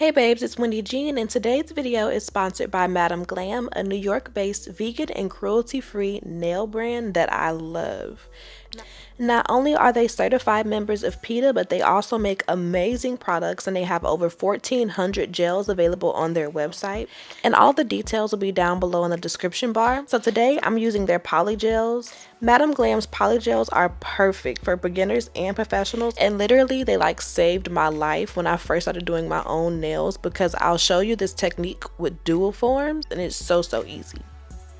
Hey babes, it's Wendy Jean, and today's video is sponsored by Madam Glam, a New York-based vegan and cruelty-free nail brand that I love. Not only are they certified members of PETA, but they also make amazing products, and they have over 1,400 gels available on their website. And all the details will be down below in the description bar. So today I'm using their polygels. Madam Glam's polygels are perfect for beginners and professionals, and literally they saved my life when I first started doing my own nails, because I'll show you this technique with dual forms and it's so easy.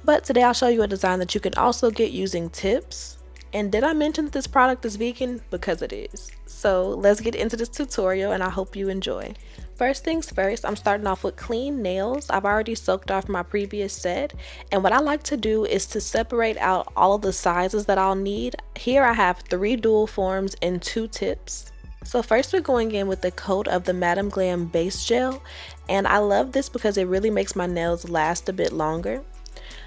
But today I'll show you a design that you can also get using tips. And did I mention that this product is vegan? Because it is. So let's get into this tutorial and I hope you enjoy. First things first, I'm starting off with clean nails. I've already soaked off my previous set, and what I like to do is to separate out all of the sizes that I'll need. Here I have 3 dual forms and 2 tips. So first we're going in with the coat of the Madam Glam base gel, and I love this because it really makes my nails last a bit longer.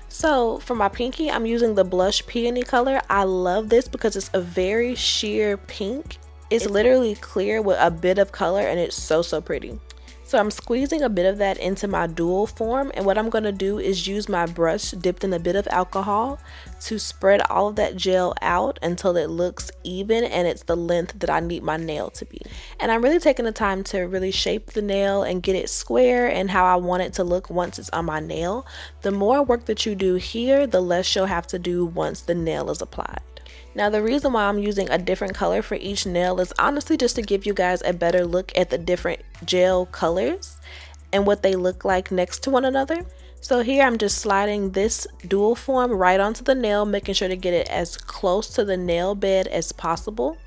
So for my pinky, I'm using the blush peony color. I love this because it's a very sheer pink. It's literally clear with a bit of color, and it's so pretty. So I'm squeezing a bit of that into my dual form, and what I'm going to do is use my brush dipped in a bit of alcohol to spread all of that gel out until it looks even and it's the length that I need my nail to be. And I'm really taking the time to really shape the nail and get it square and how I want it to look once it's on my nail. The more work that you do here, the less you'll have to do once the nail is applied. Now the reason why I'm using a different color for each nail is honestly just to give you guys a better look at the different gel colors and what they look like next to one another. So here I'm just sliding this dual form right onto the nail, making sure to get it as close to the nail bed as possible.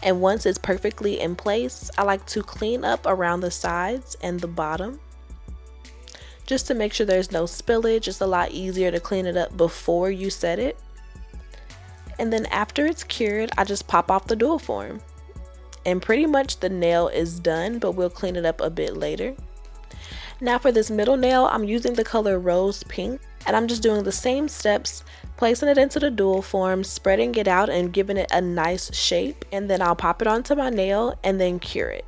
And once it's perfectly in place, I like to clean up around the sides and the bottom, just to make sure there's no spillage. It's a lot easier to clean it up before you set it. And then after it's cured, I just pop off the dual form. And pretty much the nail is done, but we'll clean it up a bit later. Now for this middle nail, I'm using the color Rose Pink, and I'm just doing the same steps, placing it into the dual form, spreading it out and giving it a nice shape, and then I'll pop it onto my nail and then cure it.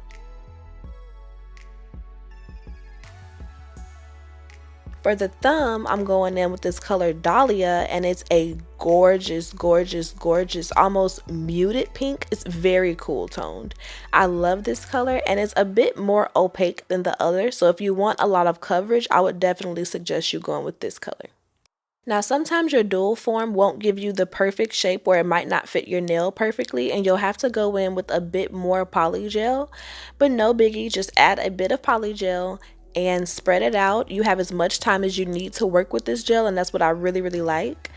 For the thumb, I'm going in with this color Dahlia, and it's a gorgeous, almost muted pink. It's very cool toned. I love this color, and it's a bit more opaque than the other, so if you want a lot of coverage, I would definitely suggest you going with this color. Now sometimes your dual form won't give you the perfect shape where it might not fit your nail perfectly, and you'll have to go in with a bit more polygel, but no biggie, just add a bit of polygel and spread it out. You have as much time as you need to work with this gel, and that's what I really like.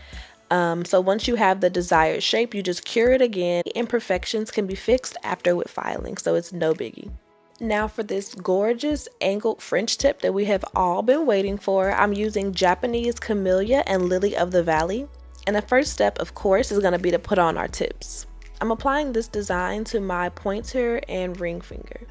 So once you have the desired shape, you just cure it again. Imperfections can be fixed after with filing, so it's no biggie. Now for this gorgeous angled French tip that we have all been waiting for, I'm using Japanese Camellia and Lily of the Valley. And the first step, of course, is going to be to put on our tips. I'm applying this design to my pointer and ring finger.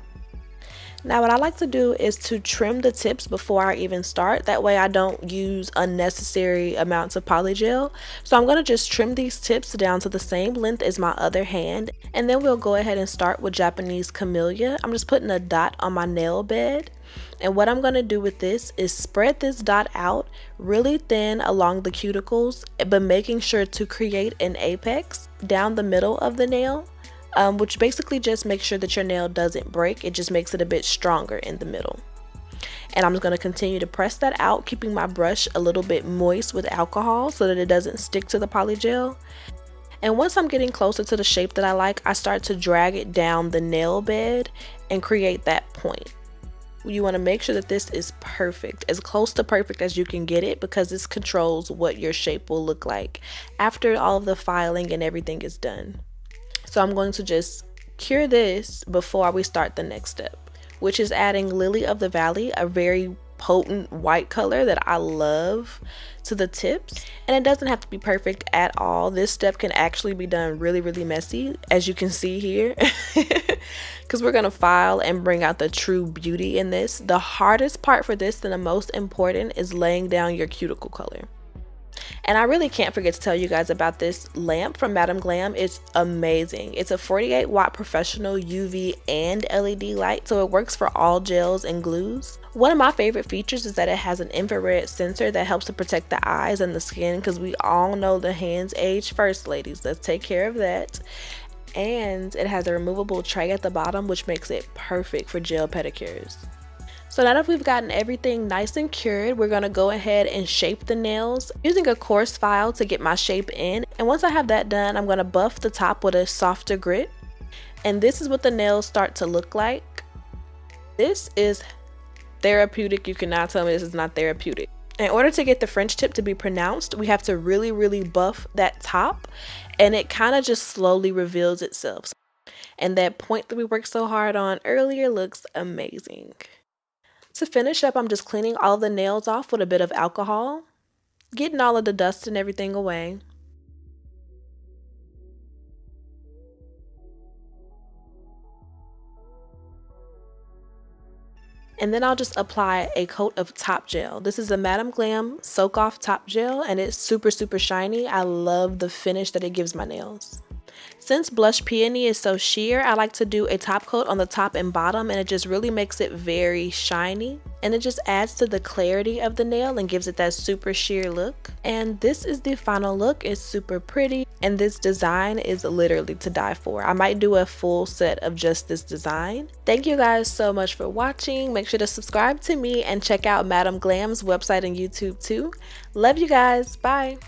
Now what I like to do is to trim the tips before I even start. That way I don't use unnecessary amounts of polygel. So I'm going to just trim these tips down to the same length as my other hand. And then we'll go ahead and start with Japanese Camellia. I'm just putting a dot on my nail bed. And what I'm going to do with this is spread this dot out really thin along the cuticles, but making sure to create an apex down the middle of the nail. Which basically just makes sure that your nail doesn't break. It just makes it a bit stronger in the middle. And I'm just going to continue to press that out, keeping my brush a little bit moist with alcohol so that it doesn't stick to the polygel. And once I'm getting closer to the shape that I like, I start to drag it down the nail bed and create that point. You want to make sure that this is perfect, as close to perfect as you can get it, because this controls what your shape will look like after all of the filing and everything is done. So I'm going to just cure this before we start the next step, which is adding Lily of the Valley, a very potent white color that I love, to the tips. And it doesn't have to be perfect at all. This step can actually be done really messy, as you can see here, because we're going to file and bring out the true beauty in this. The hardest part for this and the most important is laying down your cuticle color. And I really can't forget to tell you guys about this lamp from Madam Glam. It's amazing. It's a 48-watt professional UV and LED light, so it works for all gels and glues. One of my favorite features is that it has an infrared sensor that helps to protect the eyes and the skin, because we all know the hands age first, ladies. Let's take care of that. And it has a removable tray at the bottom, which makes it perfect for gel pedicures. So now that we've gotten everything nice and cured, we're going to go ahead and shape the nails using a coarse file to get my shape in. And once I have that done, I'm going to buff the top with a softer grit. And this is what the nails start to look like. This is therapeutic. You cannot tell me this is not therapeutic. In order to get the French tip to be pronounced, we have to really buff that top, and it kind of just slowly reveals itself. And that point that we worked so hard on earlier looks amazing. To finish up, I'm just cleaning all the nails off with a bit of alcohol, getting all of the dust and everything away. And then I'll just apply a coat of top gel. This is the Madam Glam Soak Off Top Gel, and it's super shiny. I love the finish that it gives my nails. Since Blush Peony is so sheer, I like to do a top coat on the top and bottom, and it just really makes it very shiny. And it just adds to the clarity of the nail and gives it that super sheer look. And this is the final look. It's super pretty, and this design is literally to die for. I might do a full set of just this design. Thank you guys so much for watching. Make sure to subscribe to me and check out Madam Glam's website and YouTube too. Love you guys. Bye.